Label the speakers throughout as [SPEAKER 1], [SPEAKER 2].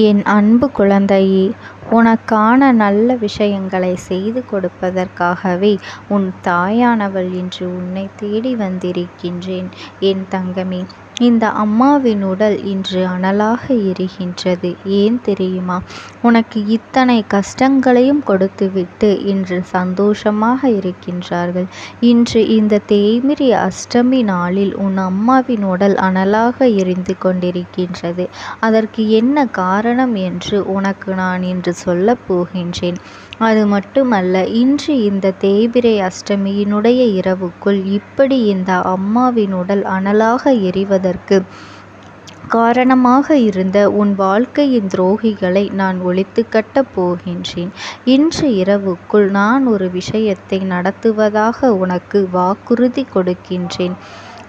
[SPEAKER 1] என் அன்பு குழந்தையே, உனக்கான நல்ல விஷயங்களை செய்து கொடுப்பதற்காகவே உன் தாயானவள் இன்று உன்னை தேடி வந்திருக்கின்றேன். என் தங்கமே, இந்த அம்மாவின் உடல் இன்று அனலாக எரிகின்றது. ஏன் தெரியுமா? உனக்கு இத்தனை கஷ்டங்களையும் கொடுத்துவிட்டு இன்று சந்தோஷமாக இருக்கின்றார்கள். இன்று இந்த தேய்பிறை அஷ்டமி நாளில் உன் அம்மாவின் உடல் அனலாக எரிந்து கொண்டிருக்கின்றது. அதற்கு என்ன காரணம் என்று உனக்கு நான் இன்று சொல்லப் போகின்றேன். அது மட்டுமல்ல, இன்று இந்த தேய்பிறை அஷ்டமியினுடைய இரவுக்குள் இப்படி இந்த அம்மாவின் உடல் அனலாக எரிவதற்கு காரணமாக இருந்த உன் வாழ்க்கையின் துரோகிகளை நான் ஒழித்து கட்டப் போகின்றேன். இன்று இரவுக்குள் நான் ஒரு விஷயத்தை நடத்துவதாக உனக்கு வாக்குறுதி கொடுக்கின்றேன்.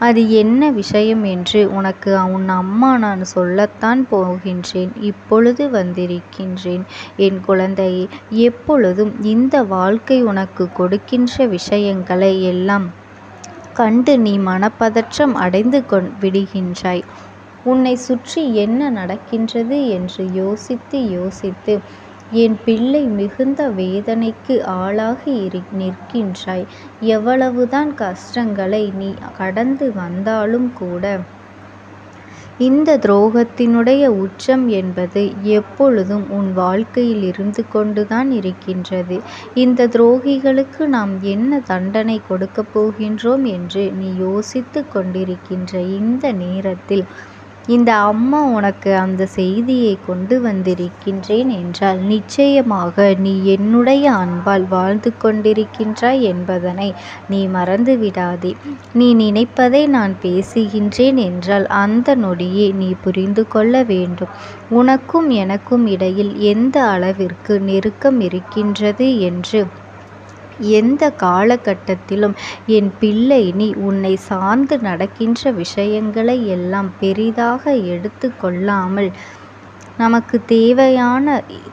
[SPEAKER 1] அது என்ன விஷயம் என்று உனக்கு உன் அம்மா நான் சொல்லத்தான் போகின்றேன். இப்பொழுது வந்திருக்கின்றேன். என் குழந்தையே, எப்பொழுதும் இந்த வாழ்க்கை உனக்கு கொடுக்கின்ற விஷயங்களை எல்லாம் கண்டு நீ மனப்பதற்றம் அடைந்து விடுகின்றாய். உன்னை சுற்றி என்ன நடக்கின்றது என்று யோசித்து யோசித்து என் பிள்ளை மிகுந்த வேதனைக்கு ஆளாகி நிற்கின்றாய். எவ்வளவுதான் கஷ்டங்களை நீ கடந்து வந்தாலும் கூட இந்த துரோகத்தினுடைய உச்சம் என்பது எப்பொழுதும் உன் வாழ்க்கையில் இருந்து கொண்டுதான் இருக்கின்றது. இந்த துரோகிகளுக்கு நாம் என்ன தண்டனை கொடுக்கப் போகின்றோம் என்று நீ யோசித்து கொண்டிருக்கின்ற இந்த நேரத்தில் இந்த அம்மா உனக்கு அந்த செய்தியை கொண்டு வந்திருக்கின்றேன் என்றால் நிச்சயமாக நீ என்னுடைய அன்பால் வாழ்ந்து கொண்டிருக்கின்றாய் என்பதனை நீ மறந்து விடாதே. நீ நினைப்பதை நான் பேசுகின்றேன் என்றால் அந்த நொடியே நீ புரிந்து கொள்ள வேண்டும். உனக்கும் எனக்கும் இடையில் எந்த அளவிற்கு நெருக்கம் இருக்கின்றது என்று எந்த காலகட்டத்திலும் என் பிள்ளை நீ உன்னை சார்ந்து நடக்கின்ற விஷயங்களை எல்லாம் பெரிதாக எடுத்து கொள்ளாமல் நமக்கு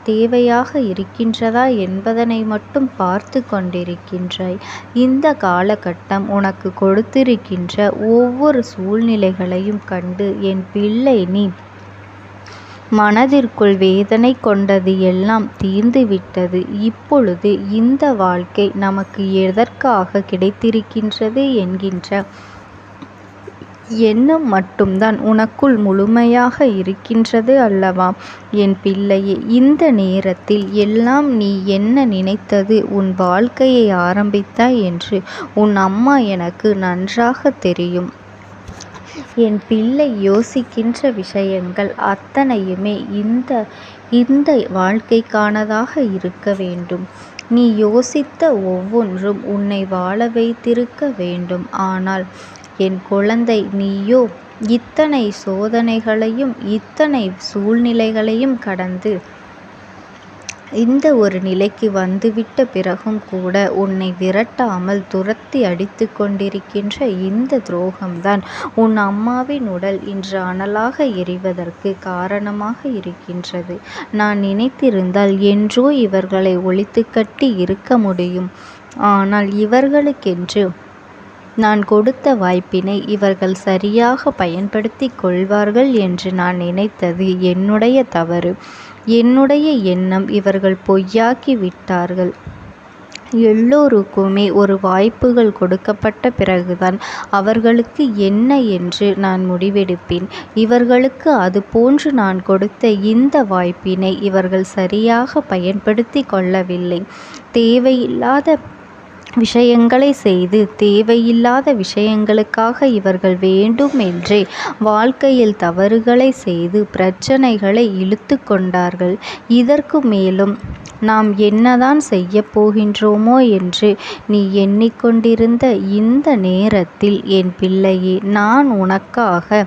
[SPEAKER 1] தேவையாக இருக்கின்றதா என்பதனை மட்டும் பார்த்து கொண்டிருக்கின்றாய். இந்த காலகட்டம் உனக்கு கொடுத்திருக்கின்ற ஒவ்வொரு சூழ்நிலைகளையும் கண்டு என் பிள்ளை நீ மனதிற்குள் வேதனை கொண்டது எல்லாம் தீர்ந்துவிட்டது. இப்பொழுது இந்த வாழ்க்கை நமக்கு எதற்காக கிடைத்திருக்கின்றது என்கின்ற எண்ணம் மட்டும்தான் உனக்குள் முழுமையாக இருக்கின்றது அல்லவா? என் பிள்ளையே, இந்த நேரத்தில் எல்லாம் நீ என்ன நினைத்தது உன் வாழ்க்கையை ஆரம்பித்தாய் என்று உன் அம்மா எனக்கு நன்றாக தெரியும். என் பிள்ளை யோசிக்கின்ற விஷயங்கள் அத்தனையுமே இந்த வாழ்க்கைக்கானதாக இருக்க வேண்டும். நீ யோசித்த ஒவ்வொன்றும் உன்னை வாழ வைத்திருக்க வேண்டும். ஆனால் என் குழந்தை, நீயோ இத்தனை சோதனைகளையும் இத்தனை சூழ்நிலைகளையும் கடந்து இந்த ஒரு நிலைக்கு வந்துவிட்ட பிறகும் கூட உன்னை விரட்டாமல் துரத்தி அடித்து கொண்டிருக்கின்ற இந்த துரோகம்தான் உன் அம்மாவின் உடல் இன்று அனலாக எரிவதற்கு காரணமாக இருக்கின்றது. நான் நினைத்திருந்தால் என்றோ இவர்களை ஒழித்து கட்டி இருக்க முடியும். ஆனால் இவர்களுக்கென்று நான் கொடுத்த வாய்ப்பினை இவர்கள் சரியாக பயன்படுத்தி கொள்வார்கள் என்று நான் நினைத்தது என்னுடைய தவறு. என்னுடைய எண்ணம் இவர்கள் பொய்யாக்கி விட்டார்கள். எல்லோருக்குமே ஒரு வாய்ப்புகள் கொடுக்கப்பட்ட பிறகுதான் அவர்களுக்கு என்ன என்று நான் முடிவெடுப்பேன். இவர்களுக்கு அது போன்று நான் கொடுத்த இந்த வாய்ப்பினை இவர்கள் சரியாக பயன்படுத்தி கொள்ளவில்லை. தேவையில்லாத விஷயங்களை செய்து தேவையில்லாத விஷயங்களுக்காக இவர்கள் வேண்டுமென்றே வாழ்க்கையில் தவறுகளை செய்து பிரச்சனைகளை இழுத்து கொண்டார்கள். இதற்கு மேலும் நாம் என்னதான் செய்ய போகின்றோமோ என்று நீ எண்ணிக்கொண்டிருந்த இந்த நேரத்தில் என் பிள்ளையே, நான் உனக்காக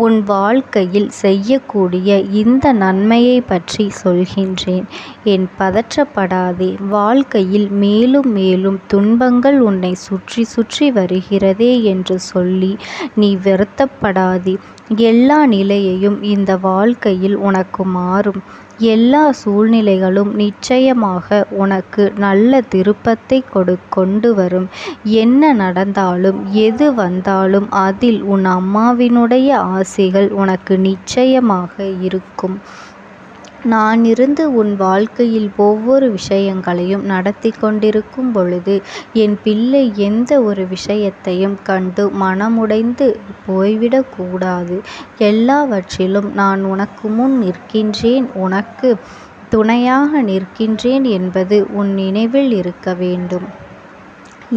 [SPEAKER 1] உன் வாழ்க்கையில் செய்யக்கூடிய இந்த நன்மையை பற்றி சொல்கின்றேன். என் பதற்றப்படாதே. வாழ்க்கையில் மேலும் மேலும் துன்பங்கள் உன்னை சுற்றி சுற்றி வருகிறதே என்று சொல்லி நீ வருத்தப்படாதே. எல்லா நிலையையும் இந்த வாழ்க்கையில் உனக்கு மாறும். எல்லா சூழ்நிலைகளும் நிச்சயமாக உனக்கு நல்ல திருப்பத்தை கொண்டு வரும். என்ன நடந்தாலும் எது வந்தாலும் அதில் உன் அம்மாவினுடைய ஆசைகள் உனக்கு நிச்சயமாக இருக்கும். நான் இருந்து உன் வாழ்க்கையில் ஒவ்வொரு விஷயங்களையும் நடத்தி கொண்டிருக்கும் பொழுது என் பிள்ளை எந்த ஒரு விஷயத்தையும் கண்டு மனமுடைந்து போய்விடக்கூடாது. எல்லாவற்றிலும் நான் உனக்கு முன் நிற்கின்றேன், உனக்கு துணையாக நிற்கின்றேன் என்பது உன் நினைவில் இருக்க வேண்டும்.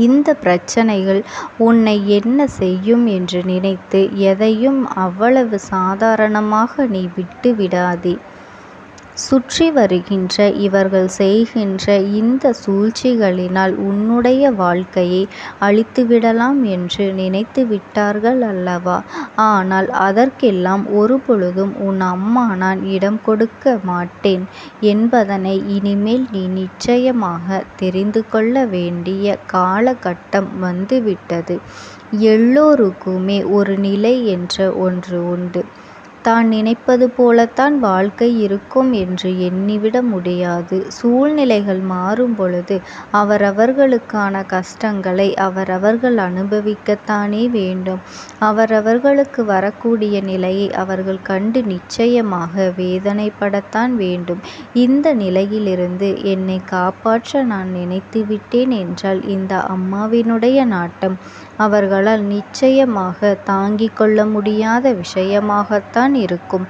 [SPEAKER 1] இந்த பிரச்சனைகள் உன்னை என்ன செய்யும் என்று நினைத்து எதையும் அவ்வளவு சாதாரணமாக நீ விட்டு விடாதே. சுற்றி வருகின்ற இவர்கள் செய்கின்ற இந்த சூழ்ச்சிகளினால் உன்னுடைய வாழ்க்கையை அழித்துவிடலாம் என்று நினைத்து விட்டார்கள் அல்லவா? ஆனால் அதற்கெல்லாம் ஒருபொழுதும் உன் அம்மா நான் இடம் கொடுக்க மாட்டேன் என்பதனை இனிமேல் நீ நிச்சயமாக தெரிந்து கொள்ள வேண்டிய காலகட்டம் வந்துவிட்டது. எல்லோருக்குமே ஒரு நிலை என்ற ஒன்று உண்டு. தான் நினைப்பது போலத்தான் வாழ்க்கை இருக்கும் என்று எண்ணிவிட முடியாது. சூழ்நிலைகள் மாறும் பொழுது அவரவர்களுக்கான கஷ்டங்களை அவரவர்கள் அனுபவிக்கத்தானே வேண்டும். அவரவர்களுக்கு வரக்கூடிய நிலையை அவர்கள் கண்டு நிச்சயமாக வேதனைப்படத்தான் வேண்டும். இந்த நிலையிலிருந்து என்னை காப்பாற்ற நான் நினைத்துவிட்டேன் என்றால் இந்த அம்மாவினுடைய நாட்டம் அவர்களால் நிச்சயமாக தாங்கிக் கொள்ள முடியாத விஷயமாகத்தான் இருக்கும்.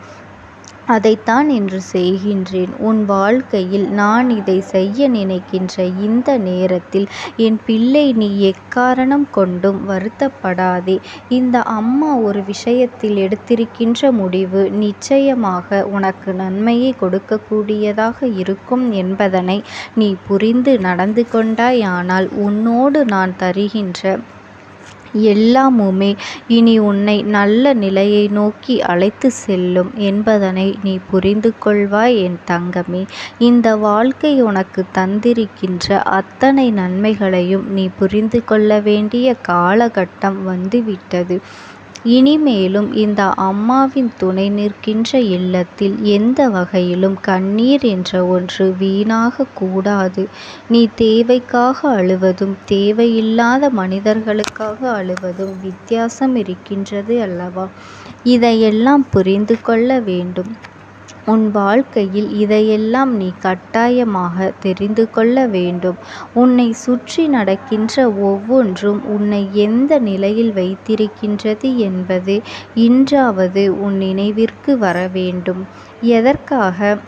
[SPEAKER 1] அதைத்தான் இன்று செய்கின்றேன். உன் வாழ்க்கையில் நான் இதை செய்ய நினைக்கின்ற இந்த நேரத்தில் என் பிள்ளை நீ எக்காரணம் கொண்டும் வருத்தப்படாதே. இந்த அம்மா ஒரு விஷயத்தில் எடுத்திருக்கின்ற முடிவு நிச்சயமாக உனக்கு நன்மையை கொடுக்கக்கூடியதாக இருக்கும் என்பதனை நீ புரிந்து நடந்து கொண்டாயானால் உன்னோடு நான் தருகின்ற எல்லாமுமே இனி உன்னை நல்ல நிலையை நோக்கி அழைத்து செல்லும் என்பதனை நீ புரிந்து கொள்வாய் என் தங்கமே. இந்த வாழ்க்கை உனக்கு தந்திருக்கின்ற அத்தனை நன்மைகளையும் நீ புரிந்து கொள்ள வேண்டிய காலகட்டம் வந்துவிட்டது. இனிமேலும் இந்த அம்மாவின் துணை நிற்கின்ற இல்லத்தில் எந்த வகையிலும் கண்ணீர் என்ற ஒன்று வீணாக கூடாது. நீ தேவைக்காக அழுவதும் தேவையில்லாத மனிதர்களுக்காக அழுவதும் வித்தியாசம் இருக்கின்றது அல்லவா? இதையெல்லாம் புரிந்து கொள்ள வேண்டும். உன் வாழ்க்கையில் இதையெல்லாம் நீ கட்டாயமாக தெரிந்து கொள்ள வேண்டும். உன்னை சுற்றி நடக்கின்ற ஒவ்வொன்றும் உன்னை எந்த நிலையில் வைத்திருக்கின்றது என்பது இன்றாவது உன் நினைவிற்கு வர வேண்டும். எதற்காக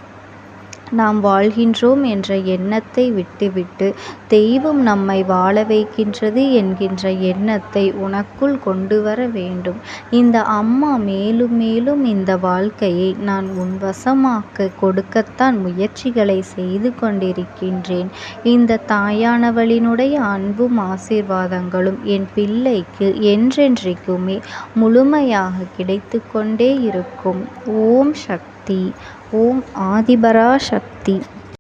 [SPEAKER 1] நாம் வாழ்கின்றோம் என்ற எண்ணத்தை விட்டுவிட்டு தெய்வம் நம்மை வாழ வைக்கின்றது என்கின்ற எண்ணத்தை உனக்குள் கொண்டு வர வேண்டும். இந்த அம்மா மேலும் மேலும் இந்த வாழ்க்கையை நான் உன் வசமாக்க கொடுக்கத்தான் முயற்சிகளை செய்து கொண்டிருக்கின்றேன். இந்த தாயானவளினுடைய அன்பும் ஆசீர்வாதங்களும் என் பிள்ளைக்கு என்றென்றைக்குமே முழுமையாக கிடைத்து கொண்டே இருக்கும். ஓம் சக்தி. ஓம் ஆதிபராசக்தி.